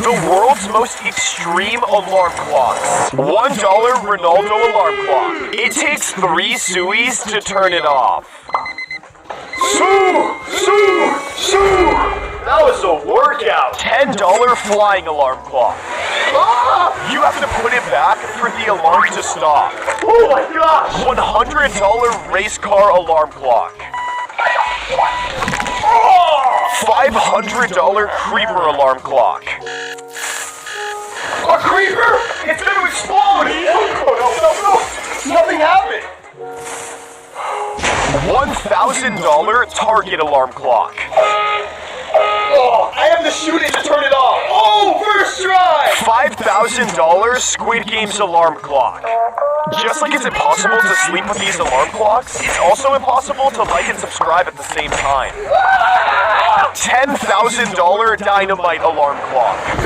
The world's most extreme alarm clocks. $1 Ronaldo alarm clock. It takes 3 suis to turn it off. That was a workout. $10 flying alarm clock. You have to put it back for the alarm to stop. Oh my gosh! $100 race car alarm clock. $500 creeper alarm clock. A creeper? It's gonna explode! No. Nothing happened. $1,000 Target alarm clock. Oh, I have to shoot it to turn it off. Oh, first try! $5,000 Squid Game's alarm clock. Just like it's impossible to sleep with these alarm clocks, it's also impossible to like and subscribe at the same time. $10,000 dynamite alarm clock.